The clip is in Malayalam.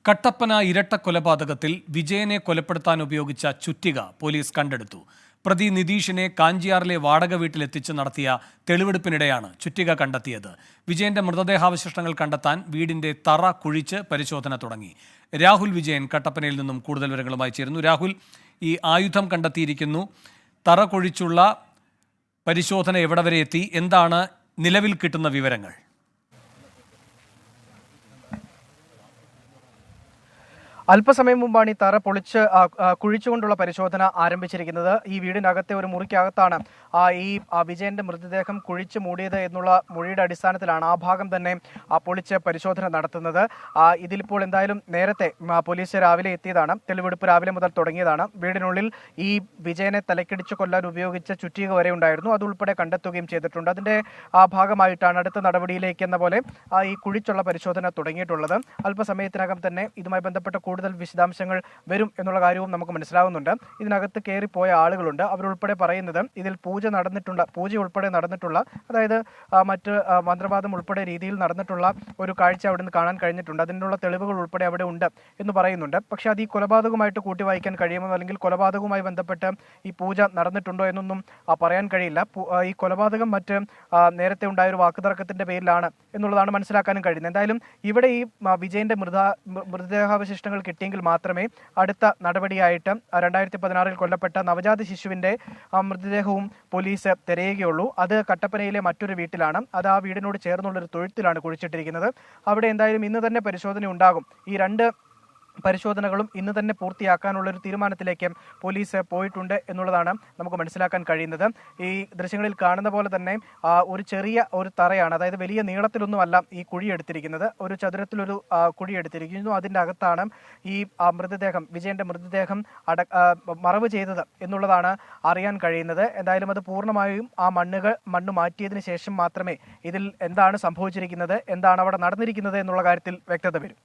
കട്ടപ്പന ഇരട്ട കൊലപാതകത്തിൽ വിജയനെ കൊലപ്പെടുത്താൻ ഉപയോഗിച്ച ചുറ്റിക പോലീസ് കണ്ടെടുത്തു. പ്രതി നിതീഷിനെ കാഞ്ചിയാറിലെ വാടക വീട്ടിലെത്തിച്ച് നടത്തിയ തെളിവെടുപ്പിനിടെയാണ് ചുറ്റിക കണ്ടെത്തിയത്. വിജയന്റെ മൃതദേഹാവശിഷ്ടങ്ങൾ കണ്ടെത്താൻ വീടിന്റെ തറ കുഴിച്ച് പരിശോധന തുടങ്ങി. രാഹുൽ വിജയൻ കട്ടപ്പനയിൽ നിന്നും കൂടുതൽ വിവരങ്ങളുമായി ചേരുന്നു. രാഹുൽ, ഈ ആയുധം കണ്ടെത്തിയിരിക്കുന്നു. തറ കുഴിച്ചുള്ള പരിശോധന എവിടെ വരെ എത്തി? എന്താണ് നിലവിൽ കിട്ടുന്ന വിവരങ്ങൾ? അല്പസമയം മുമ്പാണ് ഈ തറ പൊളിച്ച് കുഴിച്ചുകൊണ്ടുള്ള പരിശോധന ആരംഭിച്ചിരിക്കുന്നത്. ഈ വീടിനകത്തെ ഒരു മുറിക്കകത്താണ് ഈ വിജയന്റെ മൃതദേഹം കുഴിച്ചു മൂടിയത് എന്നുള്ള മൊഴിയുടെ അടിസ്ഥാനത്തിലാണ് ആ ഭാഗം തന്നെ പൊളിച്ച് പരിശോധന നടത്തുന്നത്. ഇതിലിപ്പോൾ എന്തായാലും നേരത്തെ പോലീസ് രാവിലെ എത്തിയതാണ്. തെളിവെടുപ്പ് രാവിലെ മുതൽ തുടങ്ങിയതാണ്. വീടിനുള്ളിൽ ഈ വിജയനെ തലക്കിടിച്ച് കൊല്ലാൻ ഉപയോഗിച്ച ചുറ്റിക വരെ ഉണ്ടായിരുന്നു. അതുൾപ്പെടെ കണ്ടെത്തുകയും ചെയ്തിട്ടുണ്ട്. അതിന്റെ ഭാഗമായിട്ടാണ് അടുത്ത നടപടിയിലേക്ക് എന്ന പോലെ ഈ കുഴിച്ചുള്ള പരിശോധന തുടങ്ങിയിട്ടുള്ളത്. അല്പസമയത്തിനകം തന്നെ ഇതുമായി ബന്ധപ്പെട്ട കൂടുതൽ വിശദാംശങ്ങൾ വരും എന്നുള്ള കാര്യവും നമുക്ക് മനസ്സിലാവുന്നുണ്ട്. ഇതിനകത്ത് കയറിപ്പോയ ആളുകളുണ്ട്. അവരുൾപ്പെടെ പറയുന്നത് ഇതിൽ പൂജ ഉൾപ്പെടെ നടന്നിട്ടുള്ള, അതായത് മറ്റ് മന്ത്രവാദം ഉൾപ്പെടെ രീതിയിൽ നടന്നിട്ടുള്ള ഒരു കാഴ്ച അവിടെ നിന്ന് കാണാൻ കഴിഞ്ഞിട്ടുണ്ട്. അതിനുള്ള തെളിവുകൾ ഉൾപ്പെടെ അവിടെ ഉണ്ട് എന്ന് പറയുന്നുണ്ട്. പക്ഷെ അത് ഈ കൊലപാതകമായിട്ട് കൂട്ടി വായിക്കാൻ കഴിയുമോ, അല്ലെങ്കിൽ കൊലപാതകവുമായി ബന്ധപ്പെട്ട് ഈ പൂജ നടന്നിട്ടുണ്ടോ എന്നൊന്നും പറയാൻ കഴിയില്ല. ഈ കൊലപാതകം മറ്റ് നേരത്തെ ഉണ്ടായ ഒരു വാക്കുതർക്കത്തിന്റെ പേരിലാണ് എന്നുള്ളതാണ് മനസ്സിലാക്കാനും കഴിയുന്നത്. എന്തായാലും ഇവിടെ ഈ വിജയന്റെ മൃതദേഹാവശിഷ്ടങ്ങൾ കിട്ടിയെങ്കിൽ മാത്രമേ അടുത്ത നടപടിയായിട്ട് 2016 കൊല്ലപ്പെട്ട നവജാത ശിശുവിന്റെ മൃതദേഹവും പോലീസ് തിരയുകയുള്ളൂ. അത് കട്ടപ്പനയിലെ മറ്റൊരു വീട്ടിലാണ്. അത് ആ വീടിനോട് ചേർന്നുള്ളൊരു തൊഴുത്തിലാണ് കുഴിച്ചിട്ടിരിക്കുന്നത്. അവിടെ എന്തായാലും ഇന്ന് തന്നെ പരിശോധന ഉണ്ടാകും. ഈ രണ്ട് പരിശോധനകളും ഇന്ന് തന്നെ പൂർത്തിയാക്കാനുള്ളൊരു തീരുമാനത്തിലേക്ക് പോലീസ് പോയിട്ടുണ്ട് എന്നുള്ളതാണ് നമുക്ക് മനസ്സിലാക്കാൻ കഴിയുന്നത്. ഈ ദൃശ്യങ്ങളിൽ കാണുന്ന പോലെ തന്നെ ഒരു ചെറിയ ഒരു തറയാണ്, അതായത് വലിയ നീളത്തിലൊന്നുമല്ല ഈ കുഴി എടുത്തിരിക്കുന്നത്. ഒരു ചതുരത്തിലൊരു കുഴി എടുത്തിരിക്കുന്നു. അതിൻ്റെ അകത്താണ് ഈ മൃതദേഹം, വിജയന്റെ മൃതദേഹം മറവ് ചെയ്തത് എന്നുള്ളതാണ് അറിയാൻ കഴിയുന്നത്. എന്തായാലും അത് പൂർണ്ണമായും ആ മണ്ണ് മാറ്റിയതിന് ശേഷം മാത്രമേ ഇതിൽ എന്താണ് സംഭവിച്ചിരിക്കുന്നത്, എന്താണ് അവിടെ നടന്നിരിക്കുന്നത് എന്നുള്ള കാര്യത്തിൽ വ്യക്തത വരും.